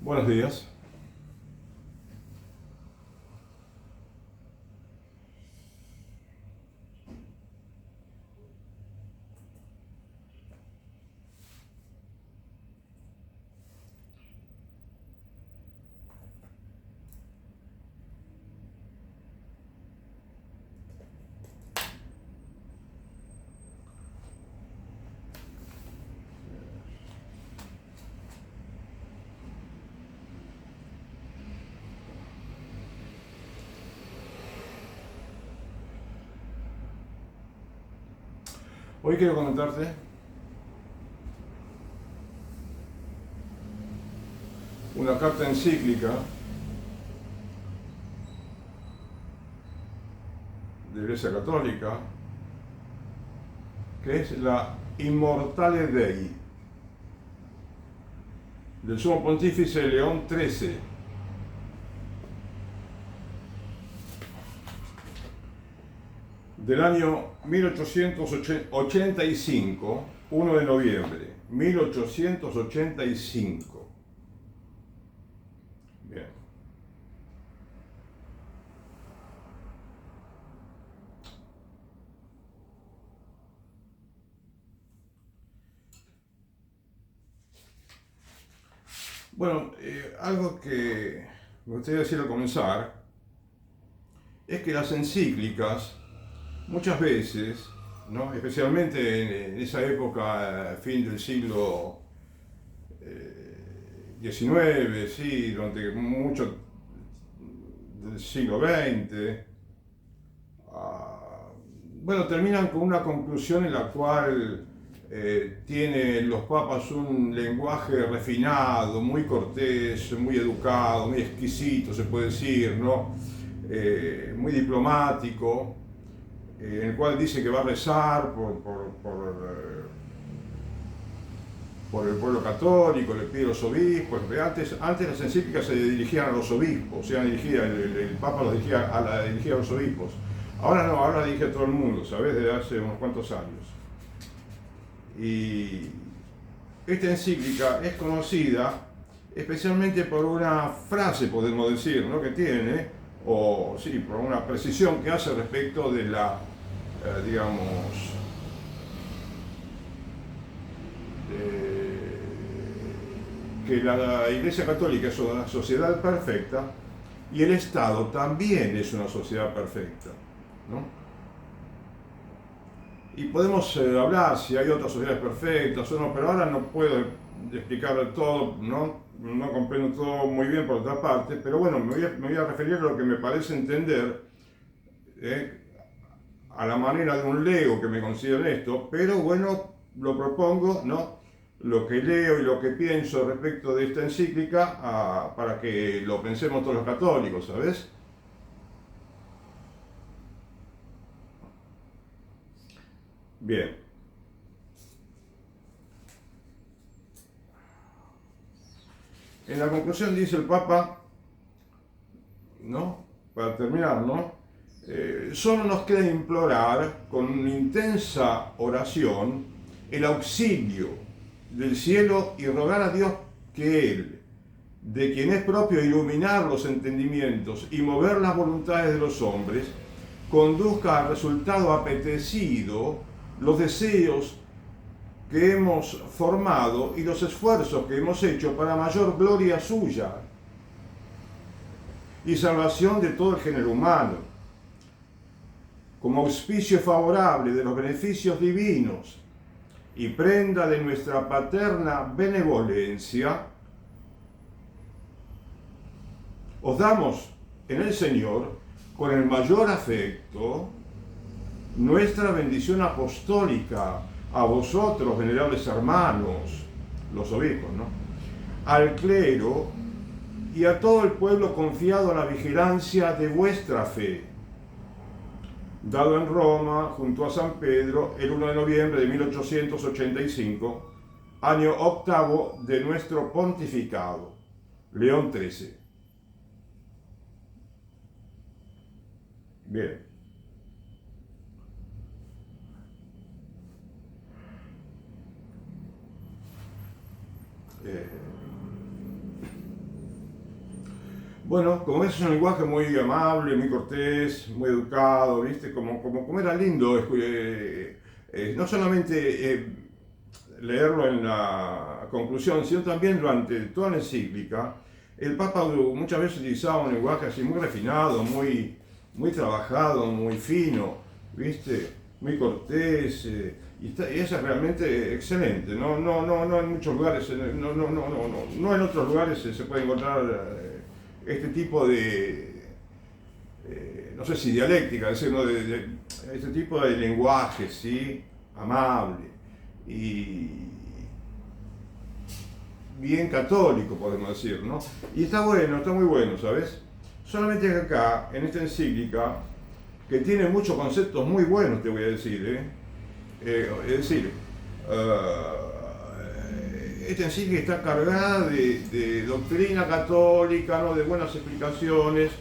Buenos días. Hoy quiero comentarte una carta encíclica de la Iglesia Católica, que es la Immortale Dei, del Sumo Pontífice León XIII. Del año 1885, 1 de noviembre, 1885. Bien. Bueno, algo que me gustaría decir al comenzar es que las encíclicas muchas veces, ¿no? Especialmente en esa época, fin del siglo XIX, sí, durante mucho del siglo XX, ah, bueno, terminan con una conclusión en la cual tienen los papas un lenguaje refinado, muy cortés, muy educado, muy exquisito, se puede decir, ¿no? Muy diplomático, en el cual dice que va a rezar por el pueblo católico, le pide a los obispos. Antes las encíclicas se dirigían a los obispos, o sea, el Papa los dirigía a los obispos. Ahora no, ahora dirige a todo el mundo, ¿sabes? Desde hace unos cuantos años. Y esta encíclica es conocida especialmente por una frase, podemos decir, ¿no? Que tiene, o sí, por una precisión que hace respecto de la, digamos, que la Iglesia Católica es una sociedad perfecta y el Estado también es una sociedad perfecta, ¿no? Y podemos hablar si hay otras sociedades perfectas o no, pero ahora no puedo explicar todo, no comprendo todo muy bien por otra parte, pero bueno, me voy a referir a lo que me parece entender, eh, a la manera de un lego que me considero en esto, pero bueno, lo propongo, ¿no? Lo que leo y lo que pienso respecto de esta encíclica, para que lo pensemos todos los católicos, ¿sabes? Bien. En la conclusión dice el Papa, ¿no? Para terminar, ¿no? Solo nos queda implorar con una intensa oración el auxilio del cielo y rogar a Dios que Él, de quien es propio iluminar los entendimientos y mover las voluntades de los hombres, conduzca al resultado apetecido los deseos que hemos formado y los esfuerzos que hemos hecho para mayor gloria suya y salvación de todo el género humano, como auspicio favorable de los beneficios divinos y prenda de nuestra paterna benevolencia, os damos en el Señor, con el mayor afecto, nuestra bendición apostólica a vosotros, venerables hermanos, los obispos, ¿no? Al clero y a todo el pueblo confiado a la vigilancia de vuestra fe, dado en Roma, junto a San Pedro, el 1 de noviembre de 1885, año octavo de nuestro pontificado, León XIII. Bien. Bueno, como es un lenguaje muy amable, muy cortés, muy educado, ¿viste? Como era lindo, no solamente leerlo en la conclusión, sino también durante toda la encíclica. El Papa muchas veces utilizaba un lenguaje así muy refinado, muy trabajado, muy fino, ¿viste? Muy cortés, y eso es realmente excelente. No en muchos lugares, no en otros lugares se puede encontrar este tipo de, no sé si dialéctica, es decir, ¿no? Este tipo de lenguaje, ¿sí? Amable y bien católico, podemos decir, ¿no? Y está bueno, está muy bueno, ¿sabes? Solamente que acá, en esta encíclica, que tiene muchos conceptos muy buenos, te voy a decir, es decir, esta encíclica está cargada de doctrina católica, ¿no? De buenas explicaciones,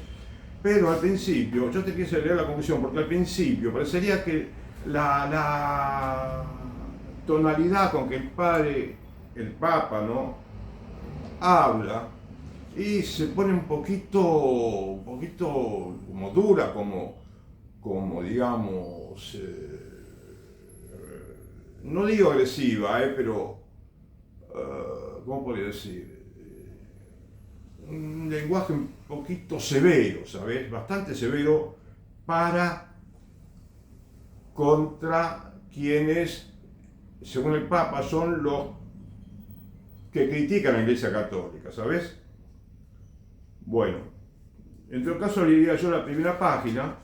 pero al principio, yo te quise leer la conclusión, porque al principio parecería que la tonalidad con que el Papa, ¿no? Habla y se pone un poquito como dura, como digamos, no digo agresiva, pero, ¿cómo podría decir? Un lenguaje un poquito severo, ¿sabes? Bastante severo contra quienes, según el Papa, son los que critican a la Iglesia Católica, ¿sabes? Bueno, en todo caso le diría yo la primera página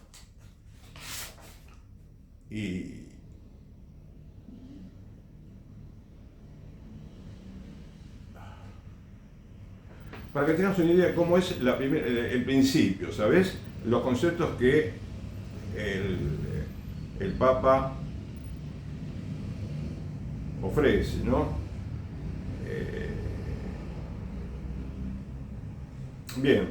y para que tengas una idea de cómo es el principio, ¿sabes? Los conceptos que el Papa ofrece, ¿no? Bien,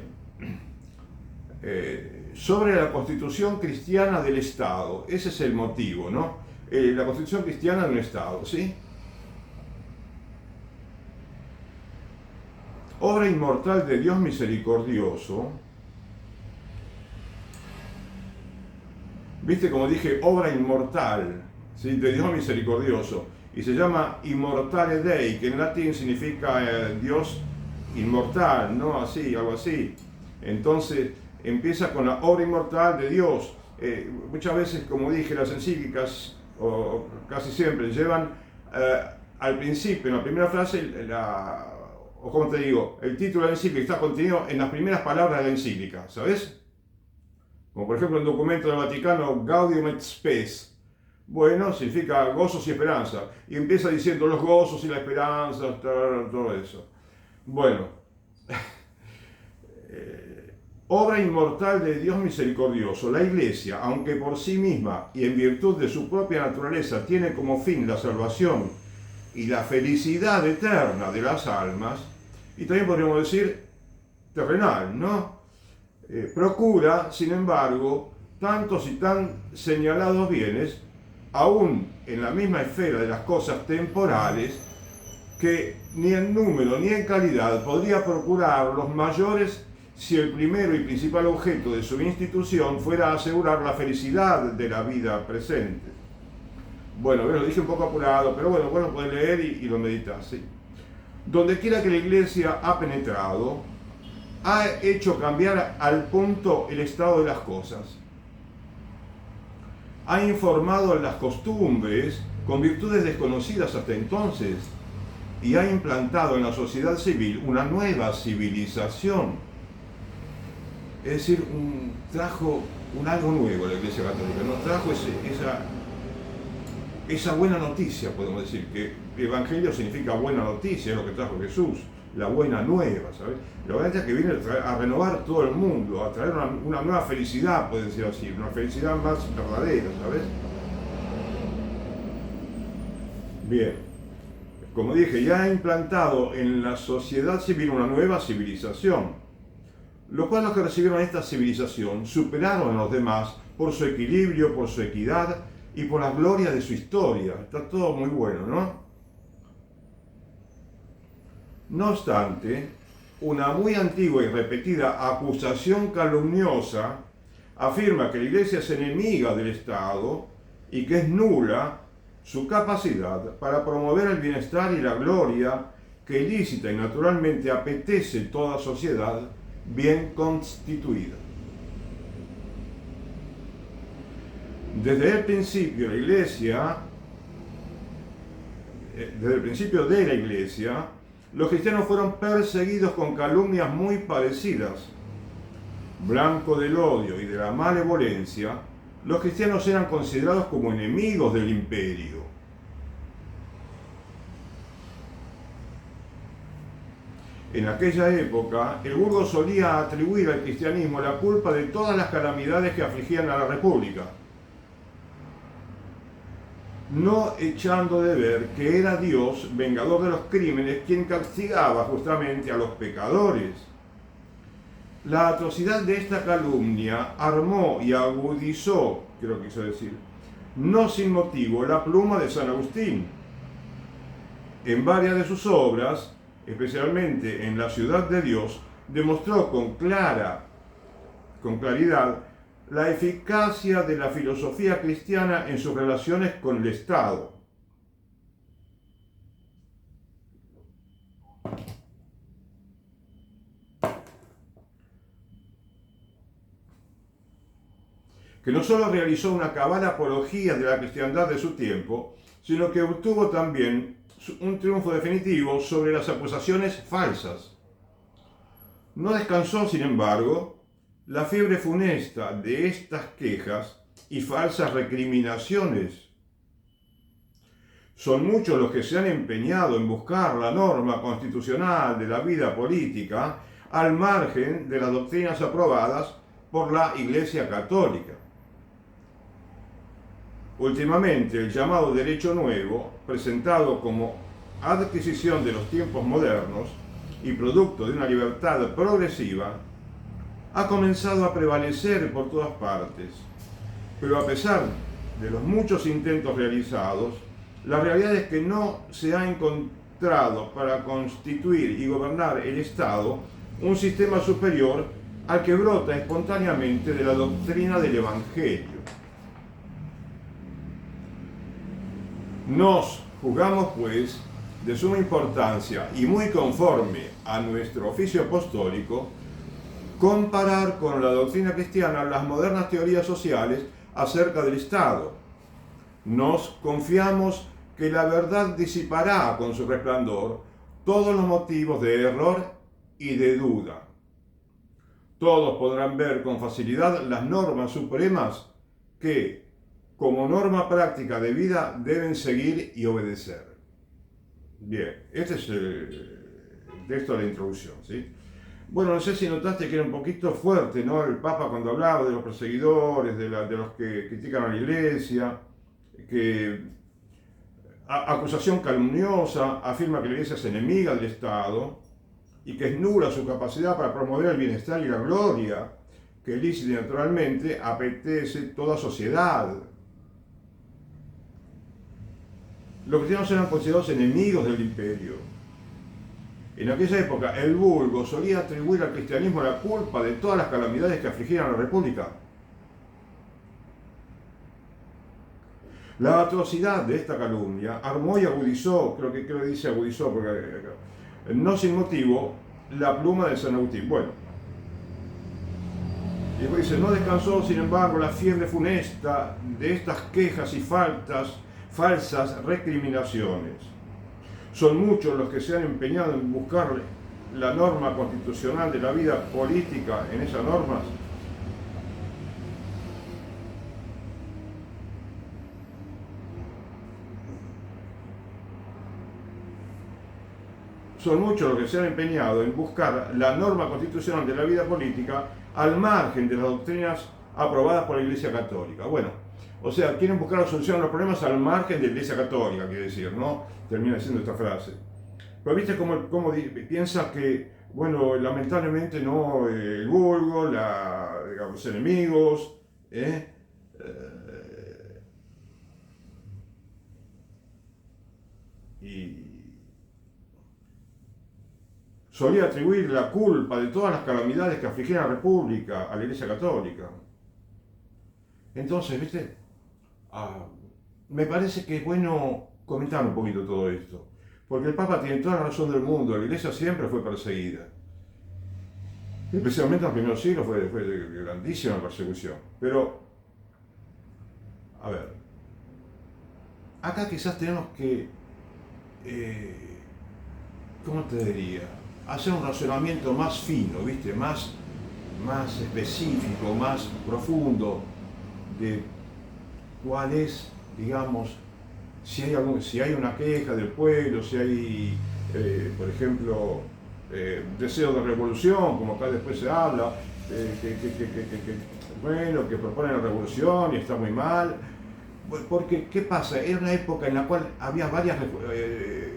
sobre la constitución cristiana del Estado, ese es el motivo, ¿no? La constitución cristiana de un Estado, ¿sí? Obra inmortal de Dios misericordioso. ¿Viste como dije? Obra inmortal, ¿sí? De Dios misericordioso. Y se llama Immortale Dei, que en latín significa Dios inmortal, ¿no? Así, algo así. Entonces empieza con la obra inmortal de Dios. Muchas veces, como dije, las encíclicas, o casi siempre, llevan al principio, en la primera frase, o como te digo, el título de la encíclica está contenido en las primeras palabras de la encíclica, ¿sabes? Como por ejemplo el documento del Vaticano Gaudium et Spes. Bueno, significa gozos y esperanza. Y empieza diciendo los gozos y la esperanza, todo eso. Bueno, obra inmortal de Dios misericordioso. La Iglesia, aunque por sí misma y en virtud de su propia naturaleza tiene como fin la salvación y la felicidad eterna de las almas, y también podríamos decir terrenal, ¿no? Procura, sin embargo, tantos y tan señalados bienes, aún en la misma esfera de las cosas temporales, que ni en número ni en calidad podría procurar los mayores si el primero y principal objeto de su institución fuera asegurar la felicidad de la vida presente. Bueno, lo dije un poco apurado, pero bueno, vos lo podés leer y lo meditas, ¿sí? Donde quiera que la Iglesia ha penetrado, ha hecho cambiar al punto el estado de las cosas. Ha informado las costumbres con virtudes desconocidas hasta entonces y ha implantado en la sociedad civil una nueva civilización. Es decir, trajo algo nuevo a la Iglesia Católica, nos trajo esa buena noticia, podemos decir, que Evangelio significa buena noticia, es lo que trajo Jesús, la buena nueva, ¿sabes? La buena noticia que viene a renovar todo el mundo, a traer una nueva felicidad, puede decir así, una felicidad más verdadera, ¿sabes? Bien, como dije, ya ha implantado en la sociedad civil una nueva civilización, lo cual los que recibieron esta civilización superaron a los demás por su equilibrio, por su equidad y por la gloria de su historia. Está todo muy bueno, ¿no? No obstante, una muy antigua y repetida acusación calumniosa, afirma que la Iglesia es enemiga del Estado y que es nula su capacidad para promover el bienestar y la gloria que ilícita y naturalmente apetece toda sociedad bien constituida. Desde el principio de la Iglesia, los cristianos fueron perseguidos con calumnias muy parecidas. Blanco del odio y de la malevolencia, los cristianos eran considerados como enemigos del imperio. En aquella época, el burgo solía atribuir al cristianismo la culpa de todas las calamidades que afligían a la República, no echando de ver que era Dios, vengador de los crímenes, quien castigaba justamente a los pecadores. La atrocidad de esta calumnia armó y agudizó, creo que quiso decir, no sin motivo, la pluma de San Agustín. En varias de sus obras, especialmente en La Ciudad de Dios, demostró con claridad la eficacia de la filosofía cristiana en sus relaciones con el Estado. Que no solo realizó una cabal apología de la cristiandad de su tiempo, sino que obtuvo también un triunfo definitivo sobre las acusaciones falsas. No descansó, sin embargo, la fiebre funesta de estas quejas y falsas recriminaciones. Son muchos los que se han empeñado en buscar la norma constitucional de la vida política al margen de las doctrinas aprobadas por la Iglesia Católica. Últimamente, el llamado derecho nuevo, presentado como adquisición de los tiempos modernos y producto de una libertad progresiva, ha comenzado a prevalecer por todas partes. Pero a pesar de los muchos intentos realizados, la realidad es que no se ha encontrado para constituir y gobernar el Estado un sistema superior al que brota espontáneamente de la doctrina del Evangelio. Nos juzgamos, pues, de suma importancia y muy conforme a nuestro oficio apostólico, comparar con la doctrina cristiana las modernas teorías sociales acerca del Estado. Nos confiamos que la verdad disipará con su resplandor todos los motivos de error y de duda. Todos podrán ver con facilidad las normas supremas que, como norma práctica de vida, deben seguir y obedecer. Bien, este es el texto de la introducción, ¿sí? Bueno, no sé si notaste que era un poquito fuerte, ¿no? El Papa cuando hablaba de los perseguidores, de los que critican a la Iglesia, que acusación calumniosa, afirma que la Iglesia es enemiga del Estado y que es nula su capacidad para promover el bienestar y la gloria que lícita y naturalmente apetece toda sociedad. Los cristianos eran considerados enemigos del imperio. En aquella época, el vulgo solía atribuir al cristianismo la culpa de todas las calamidades que afligían a la República. La atrocidad de esta calumnia armó y agudizó, creo que dice agudizó, porque no sin motivo, la pluma de San Agustín. Bueno, y después dice, no descansó, sin embargo, la fiebre funesta de estas quejas y falsas recriminaciones. Son muchos los que se han empeñado en buscar la norma constitucional de la vida política en esas normas. Son muchos los que se han empeñado en buscar la norma constitucional de la vida política al margen de las doctrinas aprobadas por la Iglesia Católica. Bueno, o sea, quieren buscar la solución a los problemas al margen de la Iglesia Católica, quiere decir, ¿no? Termina diciendo esta frase. Pero viste cómo piensa que, bueno, lamentablemente no, el vulgo, digamos, los enemigos, solía atribuir la culpa de todas las calamidades que afligían a la República a la Iglesia Católica. Entonces, ¿viste? Me parece que es bueno comentar un poquito todo esto, porque el Papa tiene toda la razón del mundo. La Iglesia siempre fue perseguida, especialmente en los primeros siglos fue de grandísima persecución. Pero, a ver, acá quizás tenemos que, ¿cómo te diría? Hacer un razonamiento más fino, ¿viste? Más específico, más profundo de cuál es, digamos, si hay una queja del pueblo, si hay, por ejemplo, deseo de revolución, como acá después se habla, que proponen la revolución y está muy mal. Porque, ¿qué pasa? Era una época en la cual había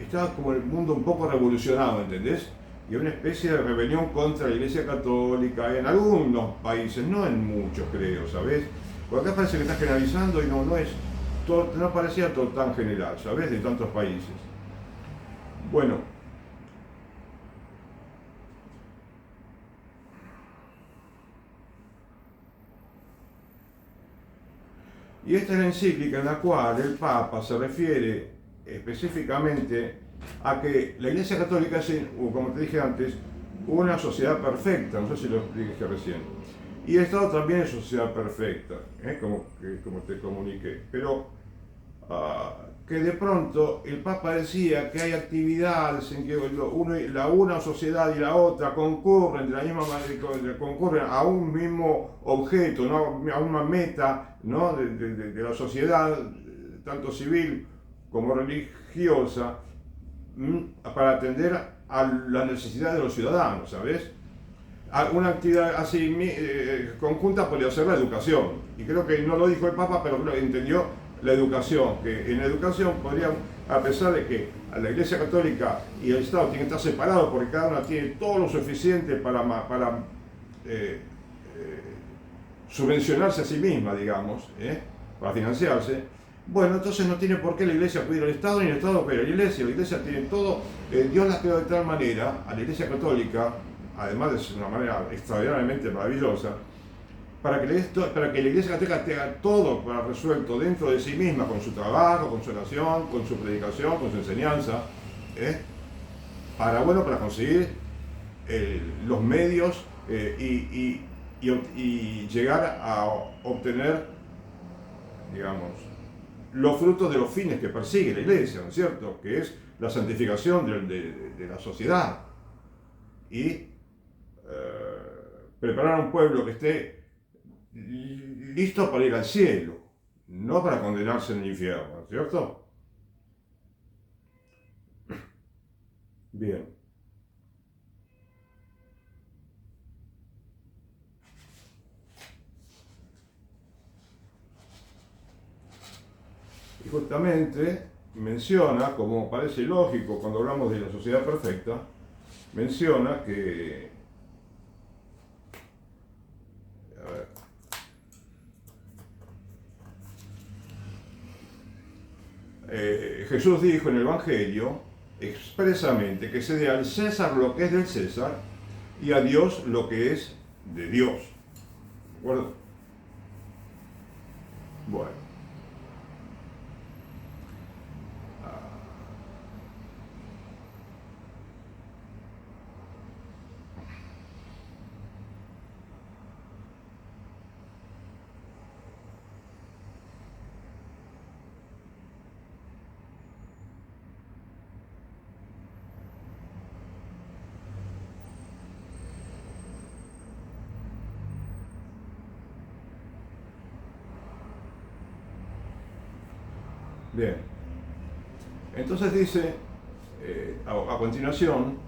estaba como el mundo un poco revolucionado, ¿entendés? Y una especie de rebelión contra la Iglesia Católica en algunos países, no en muchos, creo, ¿sabes? Porque acá parece que está generalizando y no parecía todo tan general, ¿sabes? De tantos países. Bueno, y esta es la encíclica en la cual el Papa se refiere específicamente a que la Iglesia Católica es, como te dije antes, una sociedad perfecta, no sé si lo dije recién, y el Estado también es sociedad perfecta, como te comuniqué, pero que de pronto el Papa decía que hay actividades en que una sociedad y la otra concurren de la misma manera, concurren a un mismo objeto, ¿no? A una meta, ¿no? de la sociedad, tanto civil como religiosa, para atender a las necesidades de los ciudadanos, ¿sabes? Una actividad así conjunta podría ser la educación, y creo que no lo dijo el Papa, pero lo entendió la educación, que en la educación podrían, a pesar de que a la Iglesia Católica y el Estado tienen que estar separados porque cada una tiene todo lo suficiente para subvencionarse a sí misma, digamos, para financiarse. Bueno, entonces no tiene por qué la Iglesia pedir al Estado ni el Estado pedir a la Iglesia tiene todo, Dios la creó de tal manera, a la Iglesia Católica, además de una manera extraordinariamente maravillosa, para que la Iglesia Católica tenga todo resuelto dentro de sí misma, con su trabajo, con su oración, con su predicación, con su enseñanza, para conseguir los medios y llegar a obtener, digamos, los frutos de los fines que persigue la Iglesia, ¿no es cierto? Que es la santificación de la sociedad y preparar a un pueblo que esté listo para ir al cielo, no para condenarse en el infierno, ¿cierto? Bien. Y justamente menciona, como parece lógico cuando hablamos de la sociedad perfecta, menciona que Jesús dijo en el Evangelio expresamente que se dé al César lo que es del César y a Dios lo que es de Dios. ¿De acuerdo? Bueno. Bien. Entonces dice, a continuación,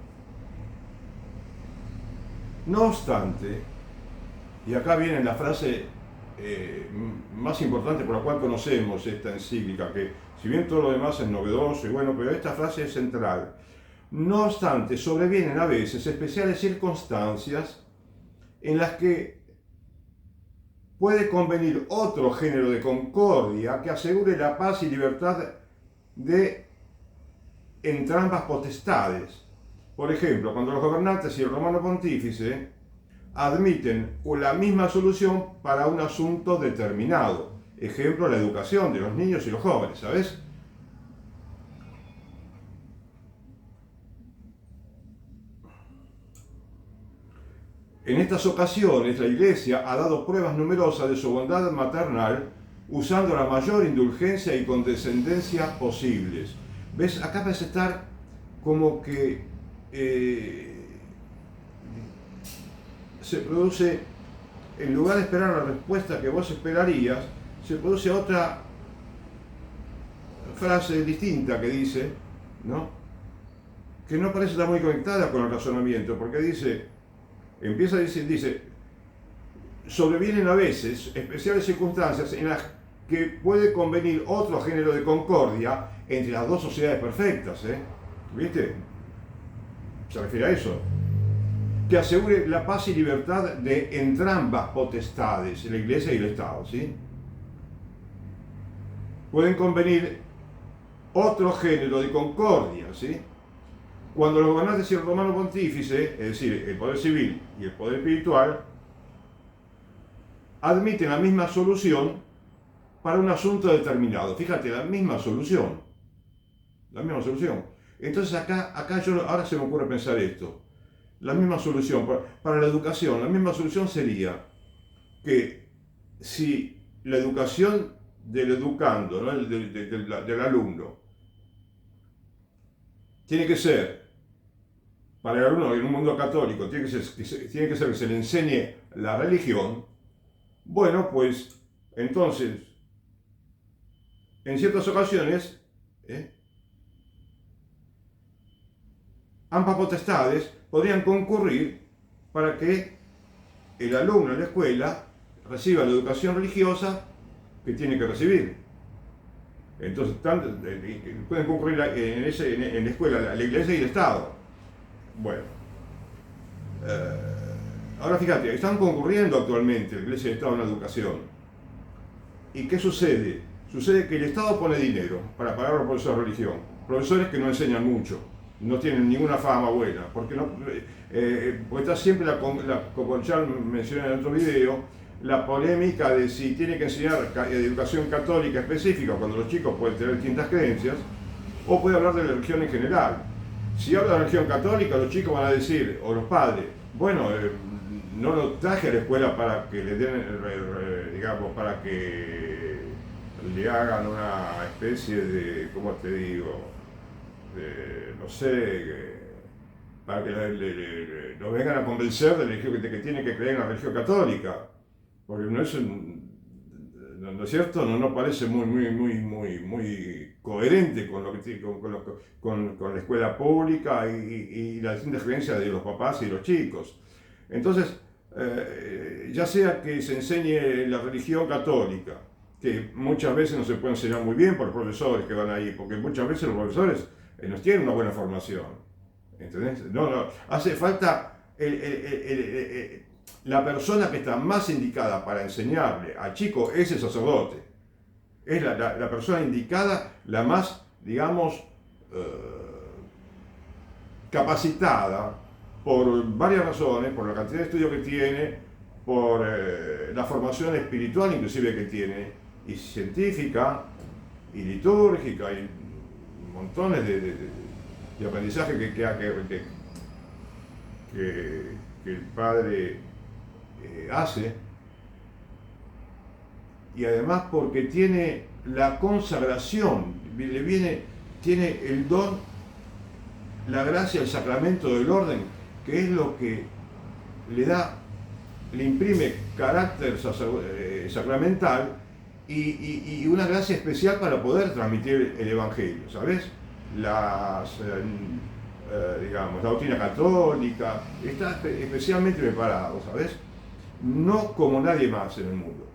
no obstante, y acá viene la frase más importante por la cual conocemos esta encíclica, que si bien todo lo demás es novedoso y bueno, pero esta frase es central. No obstante, sobrevienen a veces especiales circunstancias en las que puede convenir otro género de concordia que asegure la paz y libertad de entrambas potestades, Por ejemplo, cuando los gobernantes y el romano pontífice admiten la misma solución para un asunto determinado. Ejemplo, la educación de los niños y los jóvenes, ¿sabes? En estas ocasiones, la Iglesia ha dado pruebas numerosas de su bondad maternal, usando la mayor indulgencia y condescendencia posibles. ¿Ves? Acá parece estar como que se produce, en lugar de esperar la respuesta que vos esperarías, se produce otra frase distinta que dice, ¿no? Que no parece estar muy conectada con el razonamiento, porque empieza a decir, dice, sobrevienen a veces especiales circunstancias en las que puede convenir otro género de concordia entre las dos sociedades perfectas, ¿viste? Se refiere a eso. Que asegure la paz y libertad de entrambas potestades, la Iglesia y el Estado, ¿sí? Pueden convenir otro género de concordia, ¿sí? Cuando los gobernantes y el romano pontífice, es decir, el poder civil y el poder espiritual, admiten la misma solución para un asunto determinado. Fíjate, la misma solución. La misma solución. Entonces acá ahora se me ocurre pensar esto. La misma solución para la educación, la misma solución sería que si la educación del educando, ¿no? del alumno, tiene que ser, para el alumno en un mundo católico, tiene que ser que se le enseñe la religión, bueno, pues entonces, en ciertas ocasiones, ambas potestades podrían concurrir para que el alumno en la escuela reciba la educación religiosa que tiene que recibir. Entonces, pueden concurrir en la escuela la Iglesia y el Estado. Bueno, ahora fíjate, están concurriendo actualmente la Iglesia y el Estado en la educación. ¿Y qué sucede? Sucede que el Estado pone dinero para pagar a los profesores de religión, profesores que no enseñan mucho, no tienen ninguna fama buena, porque está siempre, como ya mencioné en otro video, la polémica de si tiene que enseñar educación católica específica cuando los chicos pueden tener distintas creencias, o puede hablar de la religión en general. Si habla de la religión católica, los chicos van a decir, o los padres, bueno, no lo traje a la escuela para que le den, digamos, para que le hagan una especie de, ¿cómo te digo? No sé, para que nos vengan a convencer de que tiene que creer en la religión católica, porque no es ¿no es cierto? No parece muy coherente con la escuela pública y las distintas creencias de los papás y los chicos. Entonces, ya sea que se enseñe la religión católica, que muchas veces no se puede enseñar muy bien por los profesores que van ahí, porque muchas veces los profesores no tienen una buena formación, ¿entendés? No, hace falta la persona que está más indicada para enseñarle al chico es el sacerdote. Es la persona indicada, la más, digamos, capacitada por varias razones, por la cantidad de estudios que tiene, por la formación espiritual inclusive que tiene, y científica, y litúrgica, y montones de aprendizaje que el padre hace, y además porque tiene la consagración, tiene el don, la gracia, el sacramento del orden, que es lo que le imprime carácter sacramental y una gracia especial para poder transmitir el Evangelio, ¿sabes? Digamos, la doctrina católica, está especialmente preparado, ¿sabes? No como nadie más en el mundo.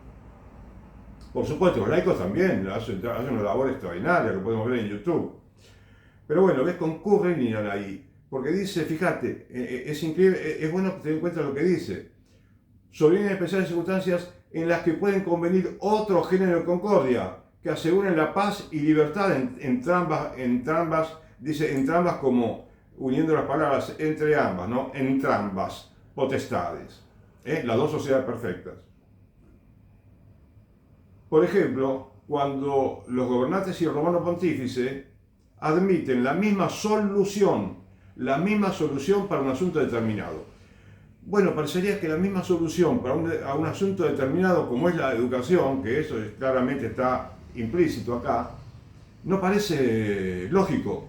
Por supuesto, los laicos también hacen una labor extraordinaria, lo podemos ver en YouTube. Pero bueno, ves, concurren y irán ahí. Porque dice, fíjate, es increíble, es bueno tener en cuenta lo que dice. Sobrevienen especiales circunstancias en las que pueden convenir otro género de concordia, que aseguren la paz y libertad entrambas, dice entrambas como uniendo las palabras entre ambas, ¿no? Entrambas potestades, las dos sociedades perfectas. Por ejemplo, cuando los gobernantes y el romano pontífice admiten la misma solución para un asunto determinado. Bueno, parecería que la misma solución para un asunto determinado como es la educación, que eso claramente está implícito acá, no parece lógico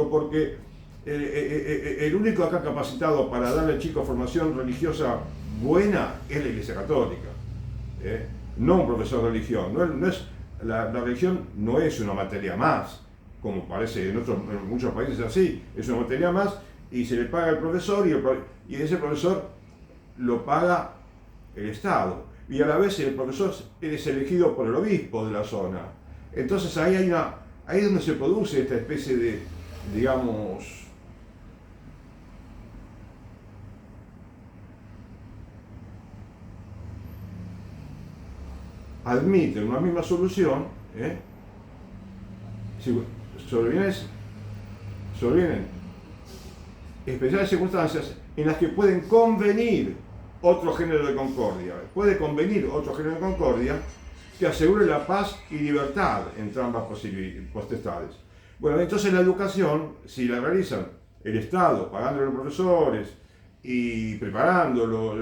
porque el único acá capacitado para darle al chico formación religiosa buena es la Iglesia Católica, no un profesor de religión. La religión no es una materia más, como parece en muchos países así, es una materia más y se le paga al profesor y ese profesor lo paga el Estado. Y a la vez el profesor es elegido por el obispo de la zona. Entonces ahí es donde se produce esta especie de, digamos, admiten una misma solución, sobrevienen especiales circunstancias en las que pueden convenir otro género de concordia. Puede convenir otro género de concordia que asegure la paz y libertad entre ambas potestades. Bueno, entonces la educación, si la realizan el Estado, pagándole a los profesores y preparándolo,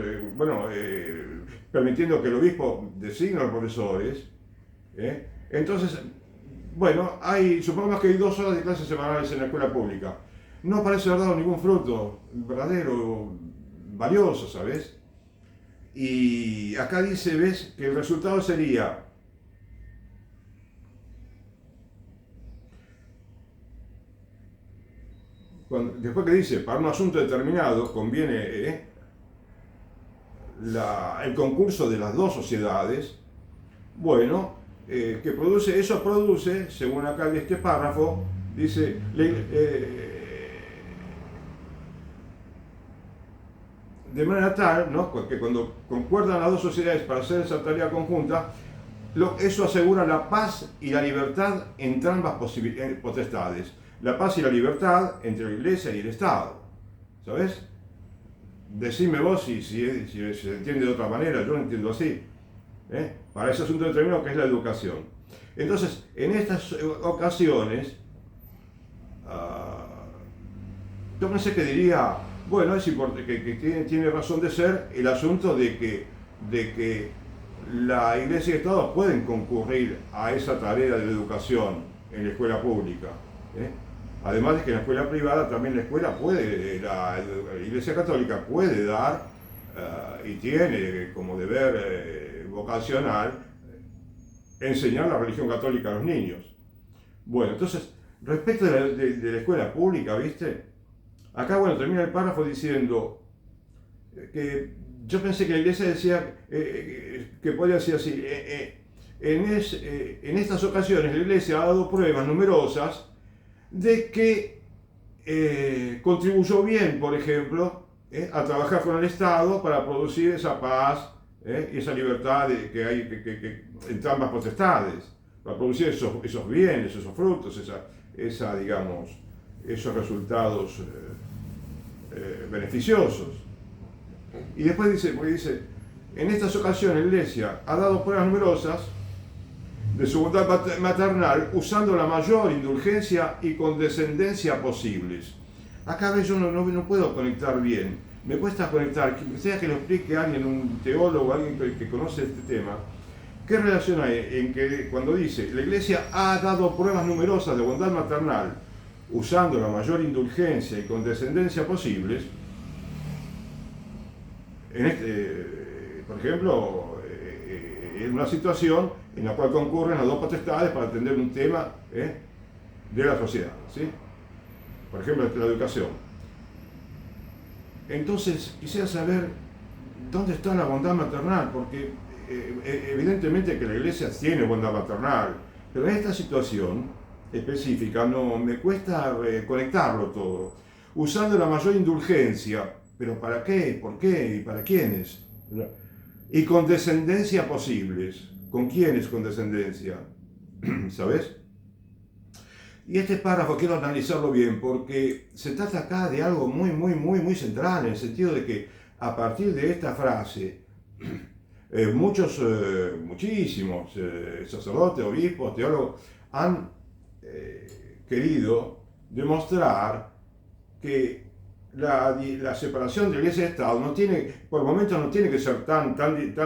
permitiendo que el obispo designe a los profesores, entonces, bueno, supongamos que hay 2 horas de clases semanales en la escuela pública. No parece haber dado ningún fruto verdadero, valioso, ¿sabes? Y acá dice, ves, que el resultado sería después que dice, para un asunto determinado conviene el concurso de las dos sociedades, bueno, eso produce, según acá este párrafo, dice, de manera tal, ¿no?, que cuando concuerdan las dos sociedades para hacer esa tarea conjunta, eso asegura la paz y la libertad entre ambas potestades. La paz y la libertad entre la Iglesia y el Estado. ¿Sabes? Decime vos si se entiende de otra manera, yo lo entiendo así. Para ese asunto determinado que es la educación. Entonces, en estas ocasiones, yo pensé que diría, bueno, es importante, que tiene razón de ser el asunto de que la Iglesia y el Estado pueden concurrir a esa tarea de educación en la escuela pública. Además de que en la escuela privada también la Iglesia Católica puede dar y tiene como deber vocacional enseñar la religión católica a los niños. Bueno, entonces, respecto de la escuela pública, ¿viste? Acá, bueno, termina el párrafo diciendo que yo pensé que la Iglesia decía que podía decir así, en estas ocasiones la Iglesia ha dado pruebas numerosas de que contribuyó bien, por ejemplo, a trabajar con el Estado para producir esa paz y esa libertad que hay entre ambas potestades, para producir esos bienes, esos frutos, digamos, esos resultados beneficiosos. Y después dice, en estas ocasiones la Iglesia ha dado pruebas numerosas de su bondad maternal, usando la mayor indulgencia y condescendencia posibles. Acá yo no puedo conectar bien, me cuesta conectar, sea que lo explique alguien, un teólogo, alguien que conoce este tema. ¿Qué relación hay en que cuando dice, la Iglesia ha dado pruebas numerosas de bondad maternal, usando la mayor indulgencia y condescendencia posibles, por ejemplo, en una situación en la cual concurren las dos potestades para atender un tema de la sociedad, ¿sí? Por ejemplo, la educación. Entonces, quisiera saber dónde está la bondad maternal, porque evidentemente que la Iglesia tiene bondad maternal, pero en esta situación específica me cuesta conectarlo todo, usando la mayor indulgencia. ¿Pero para qué? ¿Por qué? ¿Y para quiénes? Y condescendencia posibles. ¿Con quiénes condescendencia? ¿Sabes? Y este párrafo quiero analizarlo bien porque se trata acá de algo muy central, en el sentido de que a partir de esta frase, muchísimos sacerdotes, obispos, teólogos han querido demostrar que la separación de iglesia y Estado no tiene, por momentos no tiene que ser tan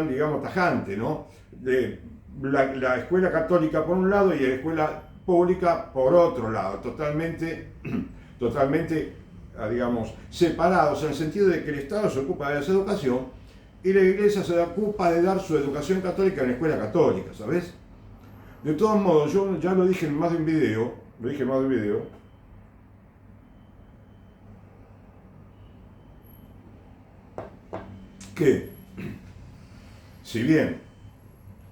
digamos, tajante, ¿no? De la escuela católica por un lado y la escuela pública por otro lado, totalmente, digamos, separados, en el sentido de que el Estado se ocupa de esa educación y la iglesia se ocupa de dar su educación católica en la escuela católica, ¿sabes? De todos modos, yo ya lo dije en más de un video, que, si bien,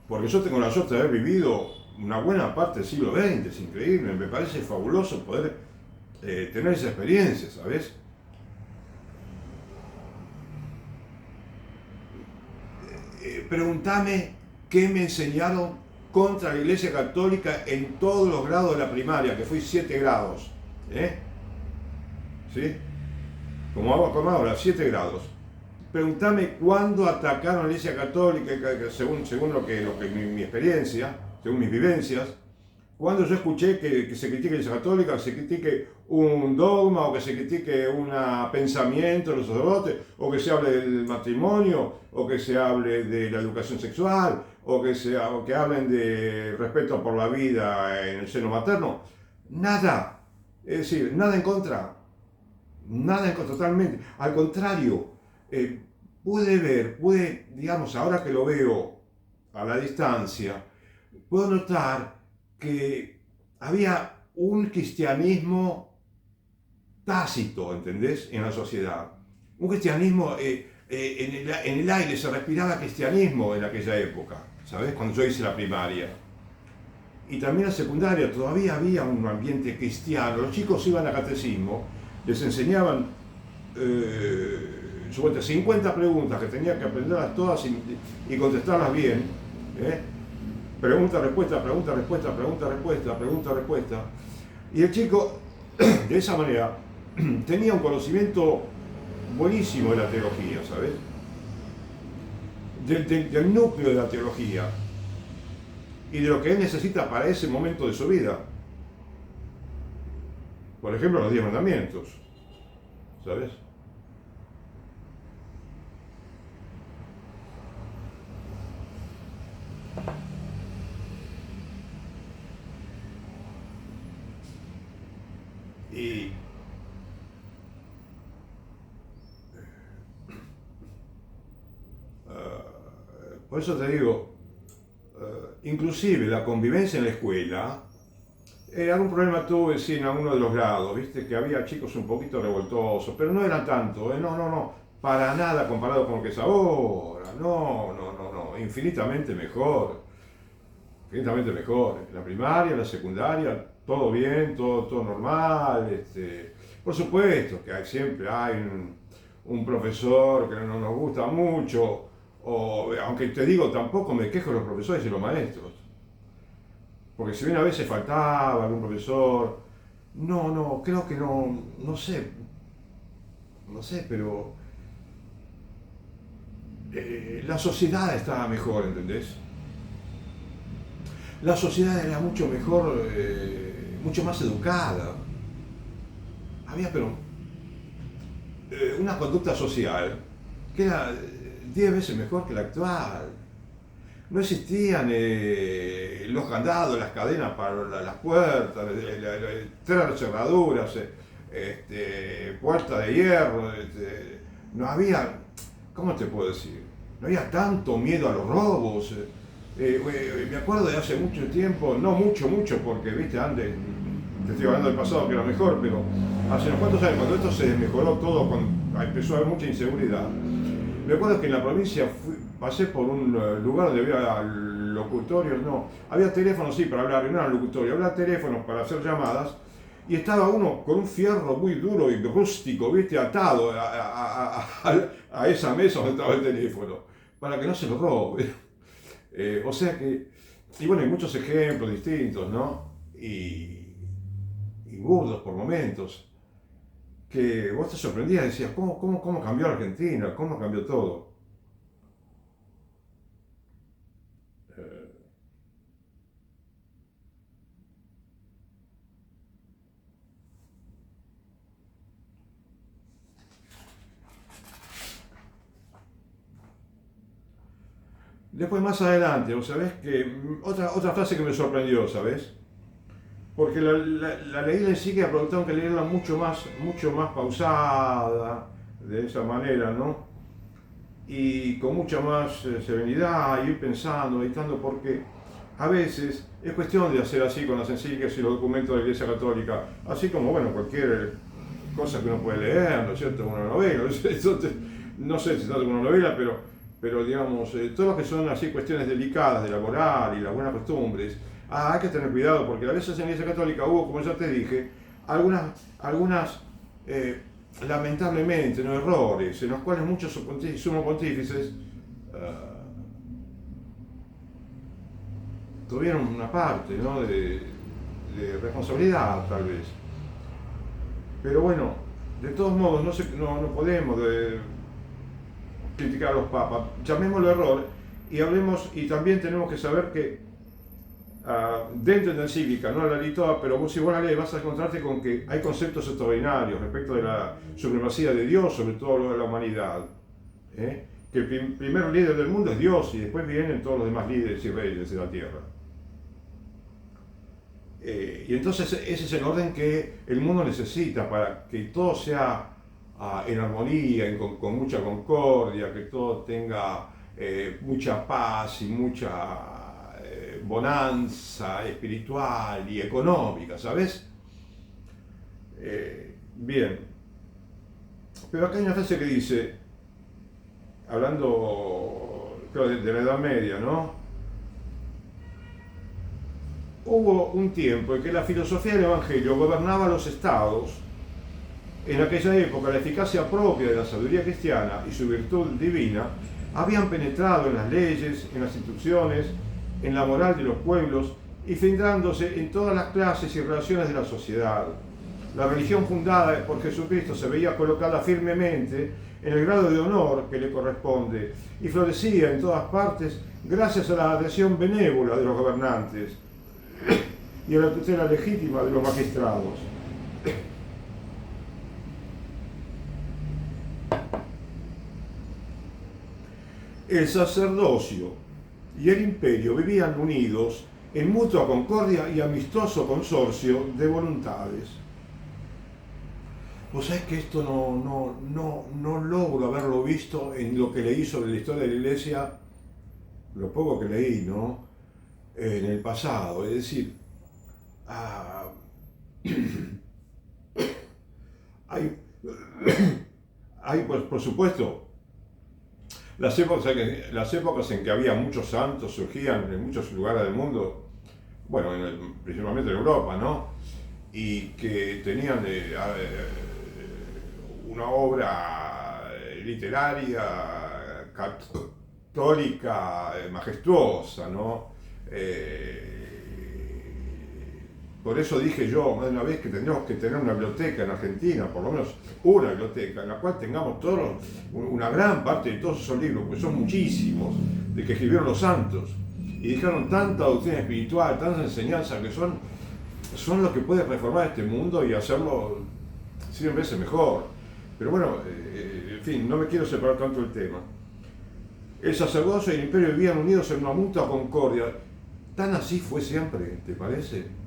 porque yo tengo la suerte de haber vivido una buena parte del siglo XX, es increíble, me parece fabuloso poder tener esa experiencia, ¿sabes? Preguntame qué me enseñaron contra la Iglesia Católica en todos los grados de la primaria, que fui 7 grados. ¿Sí? Como ahora, 7 grados. Preguntame cuándo atacaron a la Iglesia Católica, según lo que mi experiencia, según mis vivencias, cuando yo escuché que se critique la Iglesia Católica, que se critique un dogma, o que se critique un pensamiento de los sacerdotes, o que se hable del matrimonio, o que se hable de la educación sexual, o que hablen de respeto por la vida en el seno materno. Nada. Es decir, nada en contra. Nada en contra, totalmente. Al contrario, pude, digamos, ahora que lo veo a la distancia, puedo notar que había un cristianismo tácito, ¿entendés?, en la sociedad. Un cristianismo, en el aire se respiraba cristianismo en aquella época, ¿sabés?, cuando yo hice la primaria. Y también la secundaria, todavía había un ambiente cristiano. Los chicos iban a catecismo, les enseñaban 50 preguntas que tenía que aprenderlas todas y contestarlas bien. Pregunta, respuesta, pregunta, respuesta, pregunta, respuesta, pregunta, respuesta. Y el chico, de esa manera, tenía un conocimiento buenísimo de la teología, ¿sabes? Del núcleo de la teología y de lo que él necesita para ese momento de su vida. Por ejemplo, los 10 mandamientos, ¿sabes? Y por eso te digo, inclusive la convivencia en la escuela, algún problema tuve sí, en alguno de los grados, viste que había chicos un poquito revoltosos, pero no eran tanto, no, para nada comparado con lo que es ahora, no, infinitamente mejor. Infinitamente mejor. La primaria, la secundaria, todo bien, todo normal. Por supuesto que siempre hay un profesor que no nos gusta mucho, aunque te digo, tampoco me quejo de los profesores y los maestros. Porque si bien a veces faltaba algún profesor, creo que no sé, pero la sociedad estaba mejor, ¿entendés? La sociedad era mucho mejor, mucho más educada. Había, pero, una conducta social que era 10 veces mejor que la actual. No existían los candados, las cadenas para las puertas, tres cerraduras, puertas de hierro. No había, ¿cómo te puedo decir? No había tanto miedo a los robos. Me acuerdo de hace mucho tiempo, no mucho, porque viste, antes, te estoy hablando del pasado que era mejor, pero hace unos cuantos años, cuando esto se mejoró todo, cuando empezó a haber mucha inseguridad, me acuerdo que en la provincia pasé por un lugar donde había locutorios, había teléfonos sí para hablar, no eran locutorios, había teléfonos para hacer llamadas, y estaba uno con un fierro muy duro y rústico, viste, atado a esa mesa donde estaba el teléfono, para que no se lo robe. O sea que, y bueno, hay muchos ejemplos distintos, ¿no? Y y burdos por momentos, que vos te sorprendías y decías, ¿cómo cambió Argentina? ¿Cómo cambió todo? Después más adelante, vos sabés que otra frase que me sorprendió, ¿sabés? Porque la leí la encíclica, pero tengo que leerla mucho más pausada, de esa manera, ¿no? Y con mucha más serenidad, ir pensando, meditando, porque a veces es cuestión de hacer así con las encíclicas y los documentos de la Iglesia Católica, así como, bueno, cualquier cosa que uno puede leer, ¿no es cierto? Una novela, no sé si trata de una novela, pero digamos, todo lo que son así cuestiones delicadas de la moral y las buenas costumbres, hay que tener cuidado, porque a veces en la Iglesia Católica hubo, como ya te dije, algunas lamentablemente, ¿no? Errores, en los cuales muchos sumos pontífices tuvieron una parte, ¿no? de responsabilidad, tal vez. Pero bueno, de todos modos, no podemos criticar a los papas. Llamémoslo error y hablemos, y también tenemos que saber que dentro de la encíclica, no la leí toda, pero si vos la lees vas a encontrarte con que hay conceptos extraordinarios respecto de la supremacía de Dios sobre todo lo de la humanidad. Que el primer líder del mundo es Dios y después vienen todos los demás líderes y reyes de la tierra. Y entonces ese es el orden que el mundo necesita para que todo sea en armonía, con mucha concordia, que todo tenga mucha paz y mucha bonanza espiritual y económica, ¿sabes? Bien, pero acá hay una frase que dice, hablando creo, de la Edad Media, ¿no? Hubo un tiempo en que la filosofía del Evangelio gobernaba los estados. En aquella época la eficacia propia de la sabiduría cristiana y su virtud divina habían penetrado en las leyes, en las instituciones, en la moral de los pueblos y filtrándose en todas las clases y relaciones de la sociedad. La religión fundada por Jesucristo se veía colocada firmemente en el grado de honor que le corresponde y florecía en todas partes gracias a la adhesión benévola de los gobernantes y a la tutela legítima de los magistrados. El sacerdocio y el imperio vivían unidos en mutua concordia y amistoso consorcio de voluntades. Vos sabés que esto no logro haberlo visto en lo que leí sobre la historia de la Iglesia, lo poco que leí, ¿no? En el pasado, es decir, hay pues, por supuesto, las épocas en que había muchos santos surgían en muchos lugares del mundo, bueno, principalmente en Europa, ¿no? Y que tenían una obra literaria católica majestuosa, ¿no? Por eso dije yo más de una vez que tendríamos que tener una biblioteca en Argentina, por lo menos una biblioteca, en la cual tengamos una gran parte de todos esos libros, pues son muchísimos, de que escribieron los santos, y dejaron tanta doctrina espiritual, tantas enseñanzas que son lo que puede reformar este mundo y hacerlo 100 veces mejor. Pero bueno, en fin, no me quiero separar tanto del tema. El sacerdocio y el imperio vivían unidos en una mutua concordia. Tan así fue siempre, ¿te parece?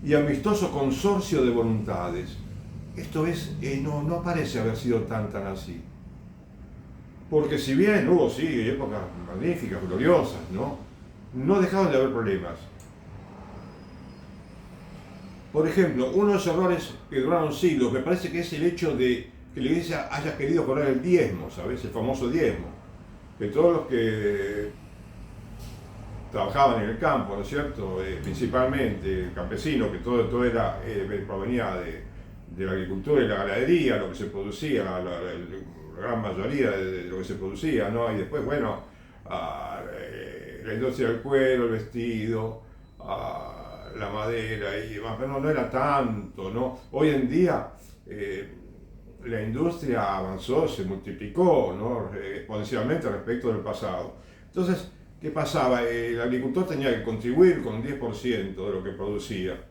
Y amistoso consorcio de voluntades. Esto es, no parece haber sido tan así. Porque si bien hubo, sí, épocas magníficas, gloriosas, ¿no? No dejaron de haber problemas. Por ejemplo, uno de los errores que duraron siglos, me parece que es el hecho de que la Iglesia haya querido cobrar el diezmo, ¿sabes? El famoso diezmo. Que todos los que trabajaban en el campo, ¿no es cierto? Principalmente campesinos, que todo era, provenía de la agricultura y la ganadería, lo que se producía, la gran mayoría de lo que se producía, ¿no? Y después, bueno, la industria del cuero, el vestido, la madera y demás, pero no era tanto, ¿no? Hoy en día la industria avanzó, se multiplicó, ¿no? Exponencialmente respecto del pasado. Entonces, ¿qué pasaba? El agricultor tenía que contribuir con un 10% de lo que producía.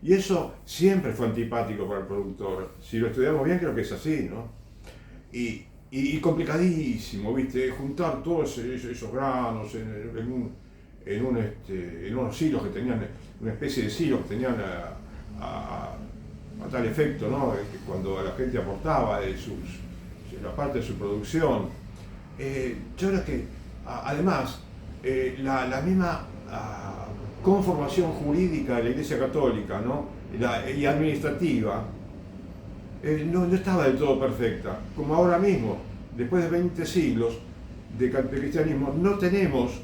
Y eso siempre fue antipático para el productor. Si lo estudiamos bien, creo que es así, ¿no? Y complicadísimo, ¿viste? Juntar todos esos granos en unos silos que tenían, una especie de silos que tenían a tal efecto, ¿no? Que cuando la gente aportaba de la parte de su producción. Yo creo que, además, la misma conformación jurídica de la Iglesia Católica, ¿no? Y administrativa, no estaba del todo perfecta. Como ahora mismo, después de 20 siglos de cristianismo, no tenemos,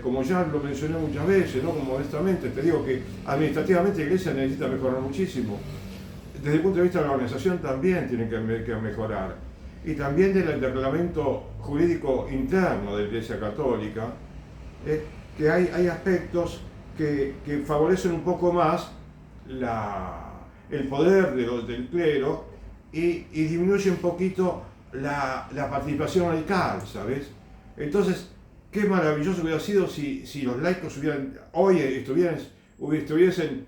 como ya lo mencioné muchas veces, ¿no? Como honestamente te digo que administrativamente la Iglesia necesita mejorar muchísimo. Desde el punto de vista de la organización también tiene que mejorar. Y también del reglamento jurídico interno de la Iglesia Católica, que hay aspectos que favorecen un poco más el poder del clero y disminuye un poquito la participación laical, ¿sabes? Entonces, qué maravilloso hubiera sido si los laicos estuviesen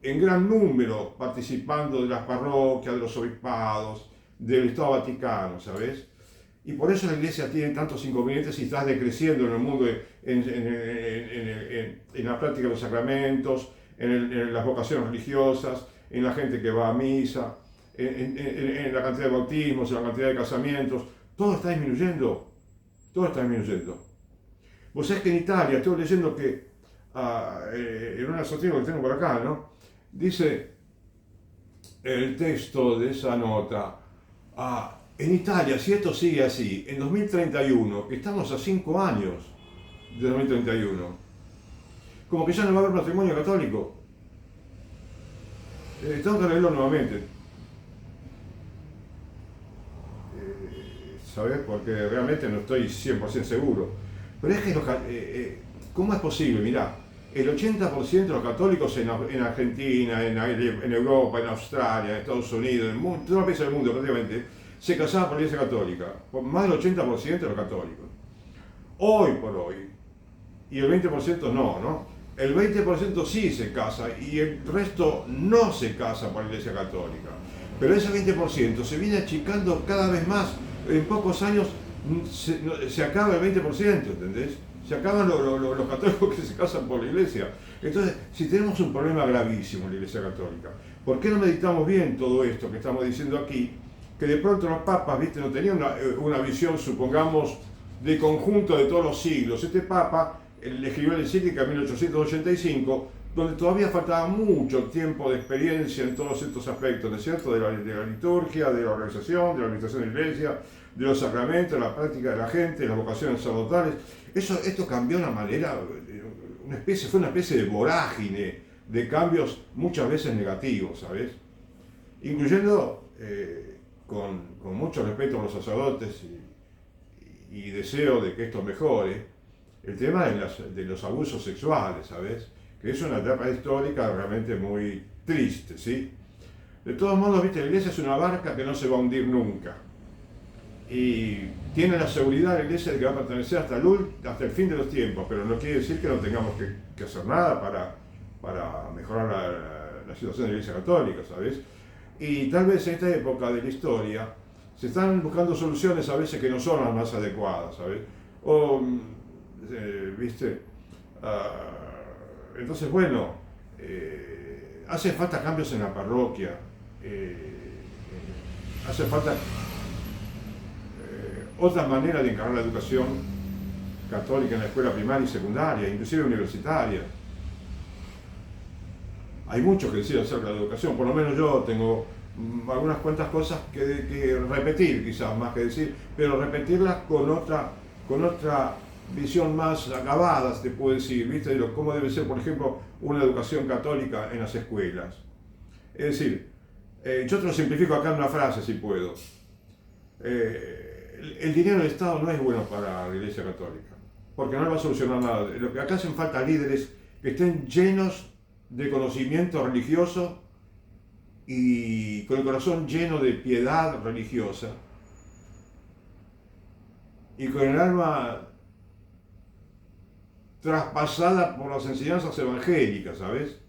en gran número participando de las parroquias, de los obispados, del Estado Vaticano, ¿sabes? Y por eso la Iglesia tiene tantos inconvenientes y está decreciendo en el mundo, en la práctica de los sacramentos, en las vocaciones religiosas, en la gente que va a misa, en la cantidad de bautismos, en la cantidad de casamientos. Todo está disminuyendo. Todo está disminuyendo. Vos sabés que en Italia, estoy leyendo que en una artículo que tengo por acá, ¿no? Dice el texto de esa nota, en Italia, si esto sigue así, en 2031, que estamos a 5 años de 2031, como que ya no va a haber matrimonio católico. Tengo que leerlo nuevamente. ¿Sabes? Porque realmente no estoy 100% seguro. Pero es que, ¿cómo es posible? Mirá, el 80% de los católicos en Argentina, en Europa, en Australia, en Estados Unidos, en todos los países del mundo prácticamente, se casaban por la Iglesia Católica. Por más del 80% de los católicos. Hoy por hoy. Y el 20% no. El 20% sí se casa y el resto no se casa por la Iglesia Católica. Pero ese 20% se viene achicando cada vez más. En pocos años se acaba el 20%, ¿entendés? Se acaban los católicos que se casan por la Iglesia. Entonces, si tenemos un problema gravísimo en la Iglesia Católica, ¿por qué no meditamos bien todo esto que estamos diciendo aquí? Que de pronto los papas, ¿viste? No tenían una visión, supongamos, de conjunto de todos los siglos. Este papa le escribió la encíclica en 1885, donde todavía faltaba mucho tiempo de experiencia en todos estos aspectos, ¿no es cierto? De la liturgia, de la organización, de la administración de la Iglesia, de los sacramentos, de la práctica de la gente, de las vocaciones sacerdotales. Esto cambió de una manera, fue una especie de vorágine de cambios muchas veces negativos, ¿sabes? Incluyendo, con mucho respeto a los sacerdotes y deseo de que esto mejore, el tema de los abusos sexuales, ¿sabes? Que es una etapa histórica realmente muy triste, ¿sí? De todos modos, ¿viste? La Iglesia es una barca que no se va a hundir nunca. Y tiene la seguridad la Iglesia de que va a pertenecer hasta el fin de los tiempos, pero no quiere decir que no tengamos que hacer nada para mejorar la situación de la Iglesia Católica, ¿sabes? Y tal vez en esta época de la historia se están buscando soluciones a veces que no son las más adecuadas, ¿sabes? ¿Viste? Entonces, bueno, hace falta cambios en la parroquia, hace falta otra manera de encarar la educación católica en la escuela primaria y secundaria, inclusive universitaria. Hay mucho que decir acerca de la educación, por lo menos yo tengo algunas cuantas cosas que repetir, quizás más que decir, pero repetirlas con otra visión más acabada, se te puede decir, ¿viste? De cómo debe ser, por ejemplo, una educación católica en las escuelas. Es decir, yo te lo simplifico acá en una frase, si puedo. El dinero del Estado no es bueno para la Iglesia Católica, porque no le va a solucionar nada. Lo que acá hacen falta líderes que estén llenos de conocimiento religioso y con el corazón lleno de piedad religiosa y con el alma traspasada por las enseñanzas evangélicas, ¿sabes?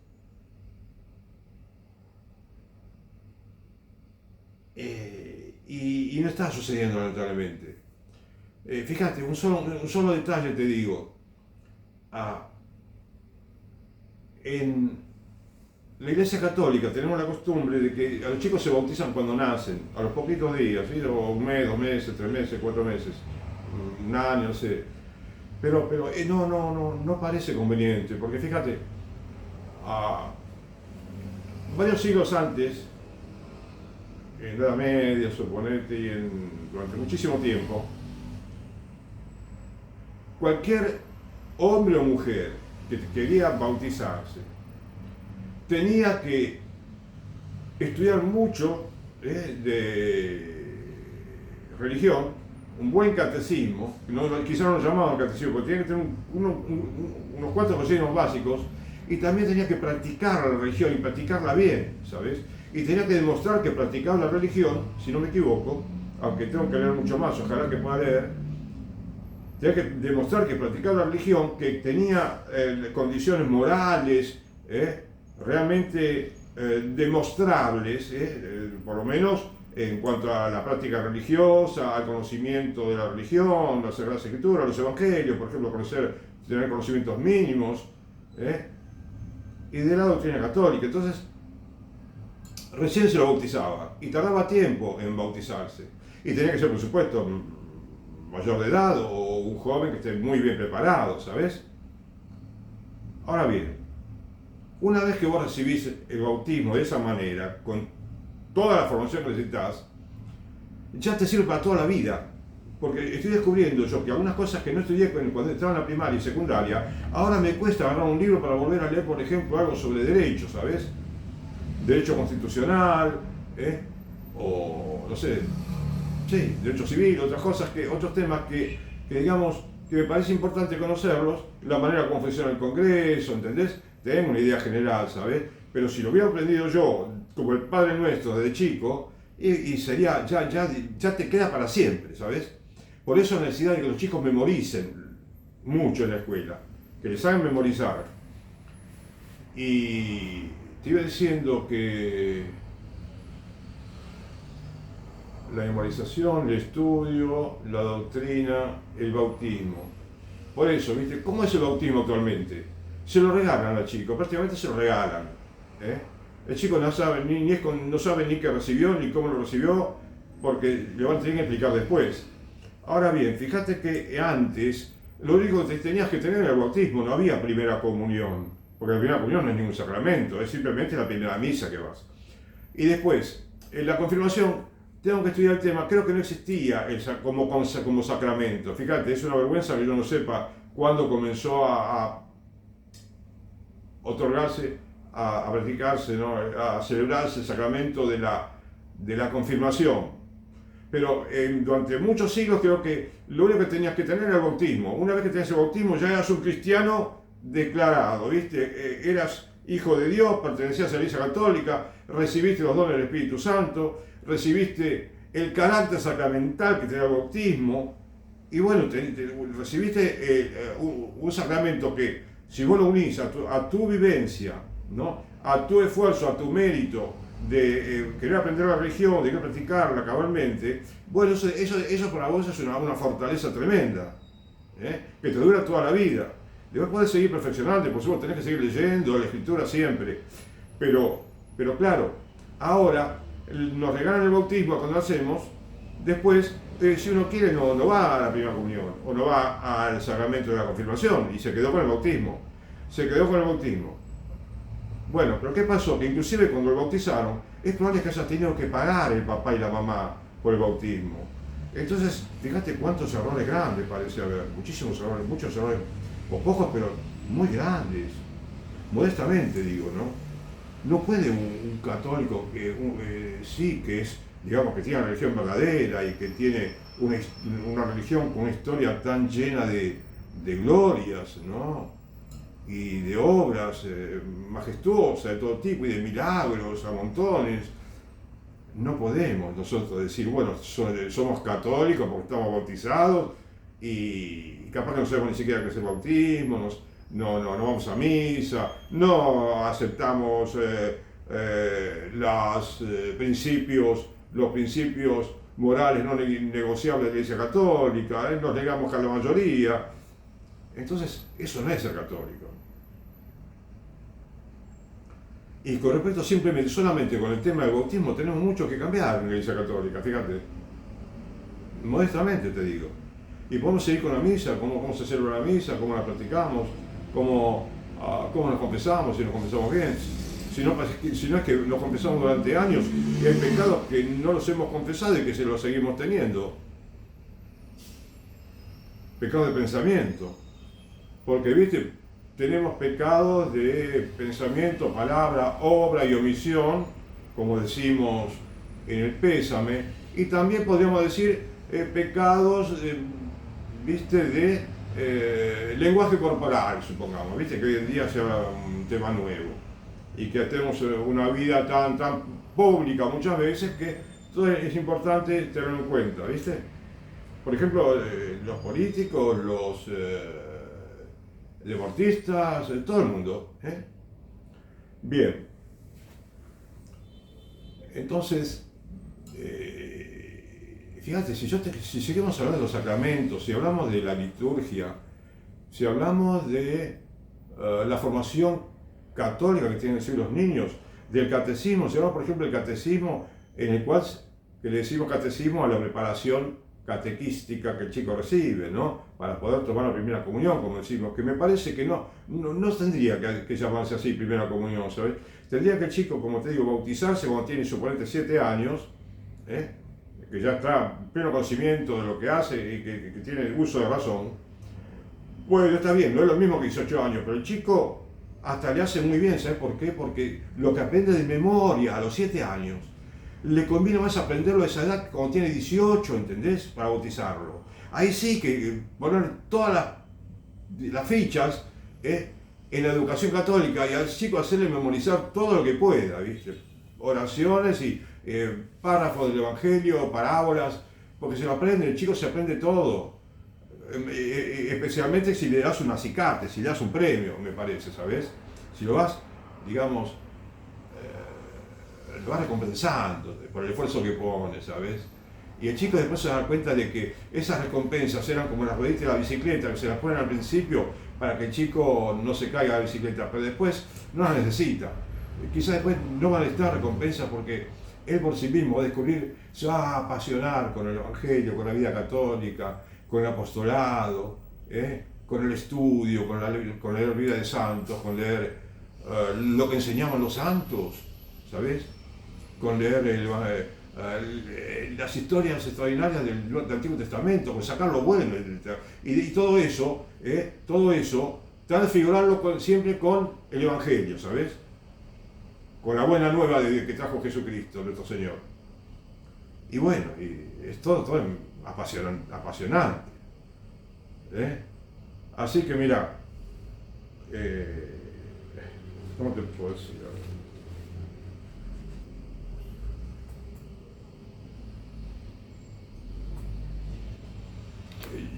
Y no está sucediendo lamentablemente. Fíjate, un solo detalle te digo. En la Iglesia Católica tenemos la costumbre de que a los chicos se bautizan cuando nacen, a los poquitos días, ¿sí? O un mes, 2 meses, 3 meses, 4 meses, un año, no sé. Pero no parece conveniente, porque fíjate, varios siglos antes, en la Edad Media, suponete, y durante muchísimo tiempo, cualquier hombre o mujer que quería bautizarse tenía que estudiar mucho de religión, un buen catecismo, quizás no lo llamaban catecismo, porque tenía que tener unos cuantos conocimientos básicos, y también tenía que practicar la religión y practicarla bien, ¿sabes? Y tenía que demostrar que practicaba la religión, si no me equivoco, aunque tengo que leer mucho más, ojalá que pueda leer, tenía que demostrar que practicaba la religión, que tenía condiciones morales, realmente demostrables, por lo menos en cuanto a la práctica religiosa, al conocimiento de la religión, la Sagrada Escritura, los Evangelios, por ejemplo, tener conocimientos mínimos, y de la doctrina católica. Entonces, recién se lo bautizaba y tardaba tiempo en bautizarse. Y tenía que ser, por supuesto, mayor de edad o un joven que esté muy bien preparado, ¿sabes? Ahora bien, una vez que vos recibís el bautismo de esa manera, con toda la formación que necesitas, ya te sirve para toda la vida. Porque estoy descubriendo yo que algunas cosas que no estudié cuando estaba en la primaria y secundaria, ahora me cuesta agarrar un libro para volver a leer, por ejemplo, algo sobre derecho, ¿sabes? Derecho constitucional, o no sé, sí, derecho civil, otros temas que digamos que me parece importante conocerlos, la manera como funciona el Congreso, ¿entendés? Tengo una idea general, ¿sabes? Pero si lo hubiera aprendido yo, como el Padre Nuestro desde chico, y sería, ya te queda para siempre, ¿sabes? Por eso la necesidad de que los chicos memoricen mucho en la escuela, que les hagan memorizar. Y te iba diciendo que la memorización, el estudio, la doctrina, el bautismo. Por eso, ¿viste? ¿Cómo es el bautismo actualmente? Se lo regalan al chico, prácticamente se lo regalan. El chico no sabe no sabe ni qué recibió, ni cómo lo recibió, porque le van a tener que explicar después. Ahora bien, fíjate que antes lo único que tenías que tener era el bautismo, no había primera comunión, porque la primera comunión no es ningún sacramento, es simplemente la primera misa que vas. Y después, en la confirmación, tengo que estudiar el tema, creo que no existía como sacramento. Fíjate, es una vergüenza que yo no sepa cuándo comenzó a otorgarse, a practicarse, ¿no? A celebrarse el sacramento de la confirmación. Pero durante muchos siglos creo que lo único que tenías que tener era el bautismo. Una vez que tenías el bautismo ya eras un cristiano declarado, ¿viste? Eras hijo de Dios, pertenecías a la Iglesia Católica, recibiste los dones del Espíritu Santo, recibiste el carácter sacramental que te da el bautismo, y bueno, recibiste un sacramento que, si vos lo unís a tu vivencia, ¿no? A tu esfuerzo, a tu mérito, de querer aprender la religión, de querer practicarla cabalmente, bueno, eso para vos es una fortaleza tremenda, que te dura toda la vida. Después podés seguir perfeccionando, por supuesto tenés que seguir leyendo la escritura siempre, pero claro, ahora nos regalan el bautismo cuando lo hacemos, después si uno quiere no va a la primera comunión, o no va al sacramento de la confirmación, y se quedó con el bautismo, Bueno, pero ¿qué pasó? Que inclusive cuando lo bautizaron, es probable que haya tenido que pagar el papá y la mamá por el bautismo. Entonces, fíjate cuántos errores grandes parece haber, muchísimos errores, muchos errores, o pocos, pero muy grandes. Modestamente digo, ¿no? No puede un católico que es, digamos, que tiene una religión verdadera y que tiene una religión con una historia tan llena de glorias, ¿no? y de obras majestuosas de todo tipo y de milagros a montones. No podemos nosotros decir, bueno, somos católicos porque estamos bautizados y capaz que no sabemos ni siquiera qué es el bautismo, no vamos a misa, no aceptamos los principios morales no negociables de la Iglesia Católica, nos negamos a la mayoría. Entonces, eso no es ser católico. Y con respecto solamente con el tema del bautismo, tenemos mucho que cambiar en la Iglesia Católica, fíjate. Modestamente te digo. Y podemos seguir con la misa, cómo se celebra la misa, cómo la practicamos, cómo nos confesamos, si nos confesamos bien. Si no es que nos confesamos durante años y hay pecados que no los hemos confesado y que se los seguimos teniendo. Pecados de pensamiento. Porque, viste, tenemos pecados de pensamiento, palabra, obra y omisión, como decimos en el pésame, y también podríamos decir pecados, viste, de lenguaje corporal, supongamos, viste, que hoy en día sea un tema nuevo, y que tenemos una vida tan pública muchas veces que todo es importante tenerlo en cuenta, viste. Por ejemplo, los políticos, los deportistas, todo el mundo. Bien. Entonces, fíjate, si seguimos hablando de los sacramentos, si hablamos de la liturgia, si hablamos de la formación católica que tienen que recibir los niños, del catecismo, si hablamos, por ejemplo, del catecismo, en el cual que le decimos catecismo a la preparación catequística que el chico recibe, ¿no? Para poder tomar la primera comunión, como decimos, que me parece que no tendría que llamarse así primera comunión, ¿sabes? Tendría que el chico, como te digo, bautizarse cuando tiene, suponete, 7 años, que ya está en pleno conocimiento de lo que hace y que tiene uso de razón. Bueno, está bien, no es lo mismo que 18 años, pero el chico hasta le hace muy bien, ¿sabes por qué? Porque lo que aprende de memoria a los 7 años, le conviene más aprenderlo a esa edad cuando tiene 18, ¿entendés? Para bautizarlo. Ahí sí que poner todas las fichas en la educación católica y al chico hacerle memorizar todo lo que pueda, ¿viste? Oraciones y párrafos del Evangelio, parábolas, porque se lo aprende, el chico se aprende todo. Especialmente si le das un acicate, si le das un premio, me parece, ¿sabes? Si lo vas, digamos, lo vas recompensando por el esfuerzo que pone, ¿sabes? Y el chico después se da cuenta de que esas recompensas eran como las rueditas de la bicicleta, que se las ponen al principio para que el chico no se caiga de la bicicleta, pero después no las necesita. Quizás después no van a estar recompensas porque él por sí mismo va a descubrir, se va a apasionar con el Evangelio, con la vida católica, con el apostolado, con el estudio, con leer vida de santos, con leer lo que enseñaban los santos, ¿sabes? Con leer las historias extraordinarias del Antiguo Testamento, con sacar lo bueno, y todo eso, transfigurarlo siempre con el Evangelio, ¿sabes? Con la buena nueva que trajo Jesucristo, nuestro Señor. Y bueno, y es todo apasionante. Así que mira, ¿cómo te puedo decir?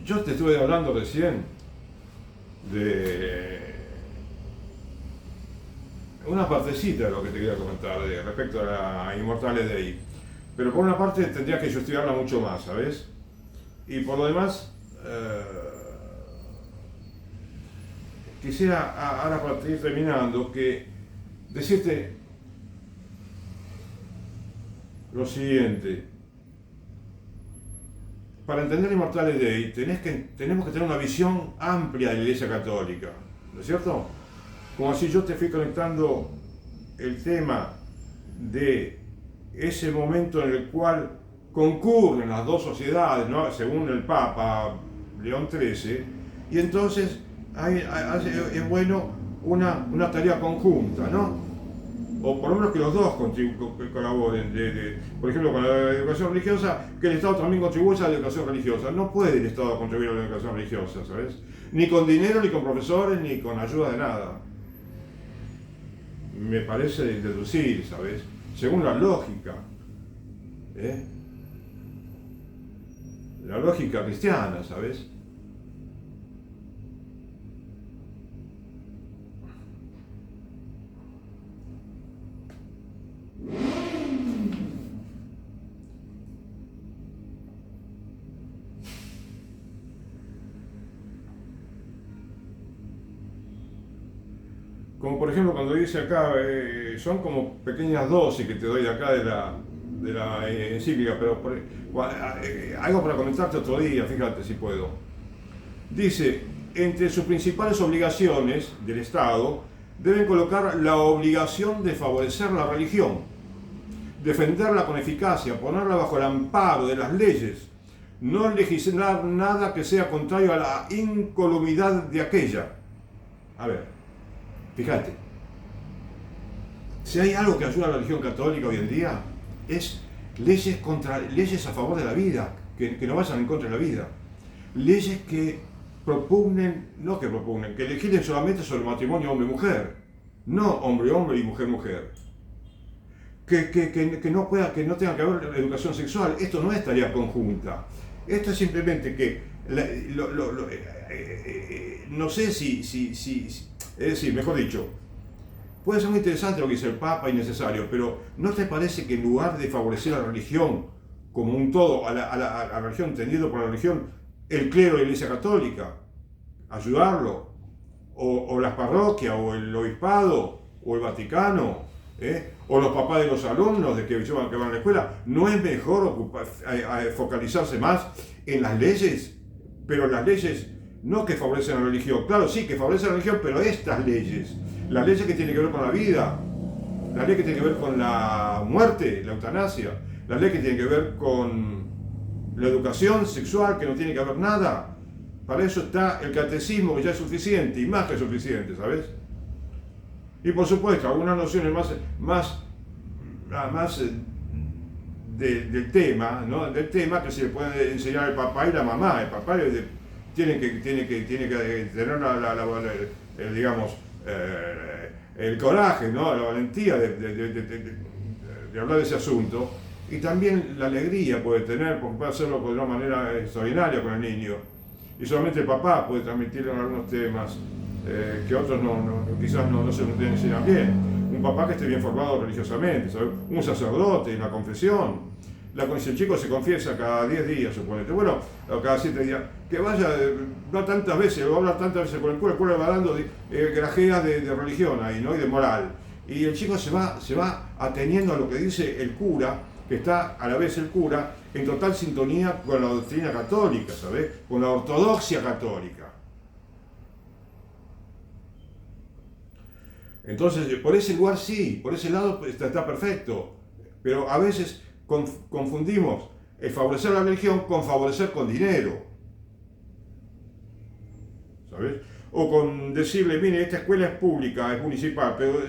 Yo te estuve hablando recién de una partecita de lo que te quería comentar respecto a la Immortale Dei, pero por una parte tendría que yo estudiarla mucho más, ¿sabes? Y por lo demás, quisiera ahora para ir terminando decirte lo siguiente. Para entender la Immortale Dei tenemos que tener una visión amplia de la Iglesia Católica, ¿no es cierto? Como si yo te fui conectando el tema de ese momento en el cual concurren las dos sociedades, ¿no? Según el Papa León XIII, y entonces es bueno una tarea conjunta, ¿no? o por lo menos que los dos colaboren, por ejemplo con la educación religiosa, que el Estado también contribuya a la educación religiosa. No puede el Estado contribuir a la educación religiosa, ¿sabes? Ni con dinero, ni con profesores, ni con ayuda de nada. Me parece deducir, ¿sabes? Según la lógica, la lógica cristiana, ¿sabes? Como por ejemplo cuando dice acá, son como pequeñas dosis que te doy de acá de la encíclica, pero algo para comentarte otro día, fíjate si puedo. Dice, entre sus principales obligaciones del Estado, deben colocar la obligación de favorecer la religión, defenderla con eficacia, ponerla bajo el amparo de las leyes, no legislar nada que sea contrario a la incolumidad de aquella. A ver, fíjate, si hay algo que ayuda a la religión católica hoy en día, es leyes a favor de la vida, que no vayan en contra de la vida. Leyes que que legislen solamente sobre el matrimonio hombre-mujer, no hombre-hombre y mujer-mujer. Que no tenga que haber educación sexual. Esto no es tarea conjunta. Esto es simplemente que, no sé es decir, mejor dicho, puede ser muy interesante lo que dice el Papa y necesario, pero ¿no te parece que en lugar de favorecer a la religión como un todo, a la religión entendido por la religión, el clero de la Iglesia Católica, ayudarlo, o las parroquias, o el obispado, o el Vaticano, o los papás de los alumnos de que van a la escuela, ¿no es mejor focalizarse más en las leyes? Pero las leyes no que favorecen a la religión, claro, sí, que favorecen a la religión, pero estas leyes, las leyes que tienen que ver con la vida, la ley que tiene que ver con la muerte, la eutanasia, la ley que tiene que ver con la educación sexual, que no tiene que haber nada. Para eso está el catecismo, que ya es suficiente, y más que suficiente, ¿sabes? Y por supuesto, algunas nociones más del tema, ¿no? Del tema que se le puede enseñar al papá y la mamá. El papá tiene que tener digamos, el coraje, ¿no? La valentía de hablar de ese asunto. Y también la alegría puede tener, porque puede hacerlo de una manera extraordinaria con el niño. Y solamente el papá puede transmitirle algunos temas que otros quizás no se lo enseñan bien. Un papá que esté bien formado religiosamente, ¿sabes? Un sacerdote en la confesión. Si el chico se confiesa cada 10 días, suponete, bueno, o cada 7 días, que vaya, no tantas veces, va a hablar tantas veces con el cura le va dando grajeas de religión ahí, ¿no? Y de moral. Y el chico se va ateniendo a lo que dice el cura, que está a la vez el cura en total sintonía con la doctrina católica, ¿sabes? Con la ortodoxia católica. Entonces, por ese lugar sí, por ese lado está perfecto, pero a veces confundimos el favorecer la religión con favorecer con dinero, ¿sabes? O con decirle, mire, esta escuela es pública, es municipal, pero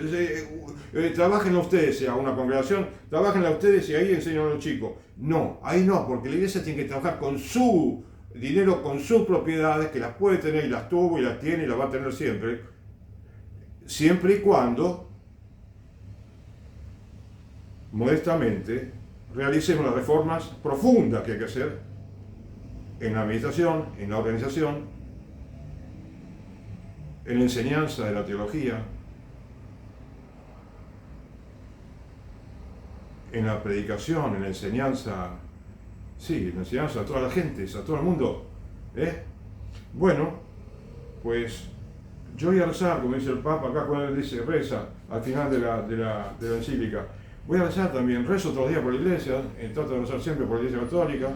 trabajenla ustedes a una congregación, trabajenla ustedes y ahí enseñan a los chicos. No, ahí no, porque la iglesia tiene que trabajar con su dinero, con sus propiedades, que las puede tener y las tuvo y las tiene y las va a tener siempre y cuando, modestamente, realicemos las reformas profundas que hay que hacer en la administración, en la organización, en la enseñanza de la teología, en la predicación, en la enseñanza, sí, en la enseñanza a toda la gente, a todo el mundo. Bueno, pues yo voy a rezar, como dice el Papa acá cuando él dice reza al final de la encíclica. Voy a rezar también, rezo todos los días por la iglesia, trato de rezar siempre por la iglesia católica,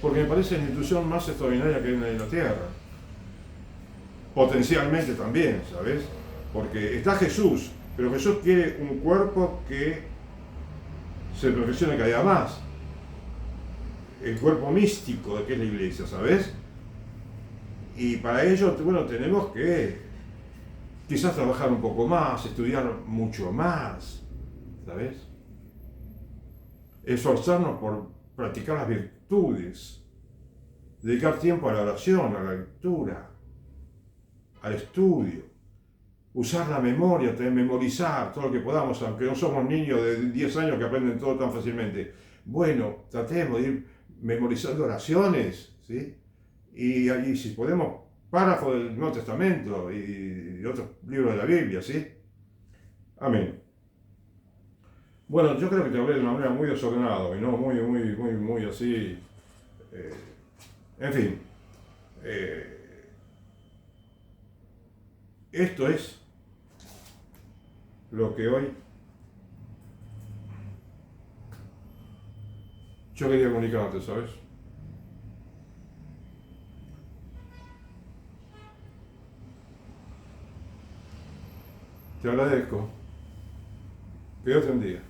porque me parece la institución más extraordinaria que hay en la tierra. Potencialmente también, ¿sabes? Porque está Jesús, pero Jesús quiere un cuerpo que se perfeccione cada día más. El cuerpo místico de que es la iglesia, ¿sabes? Y para ello, bueno, tenemos que quizás trabajar un poco más, estudiar mucho más, ¿sabes? Esforzarnos por practicar las virtudes, dedicar tiempo a la oración, a la lectura, al estudio, usar la memoria, memorizar todo lo que podamos, aunque no somos niños de 10 años que aprenden todo tan fácilmente. Bueno, tratemos de ir memorizando oraciones, ¿sí? Y si podemos, párrafos del Nuevo Testamento y otros libros de la Biblia, ¿sí? Amén. Bueno, yo creo que te hablé de una manera muy desordenada y no muy así. eh, en fin, eh, esto es lo que hoy yo quería comunicarte, ¿sabes? Te agradezco. Que Dios te bendiga.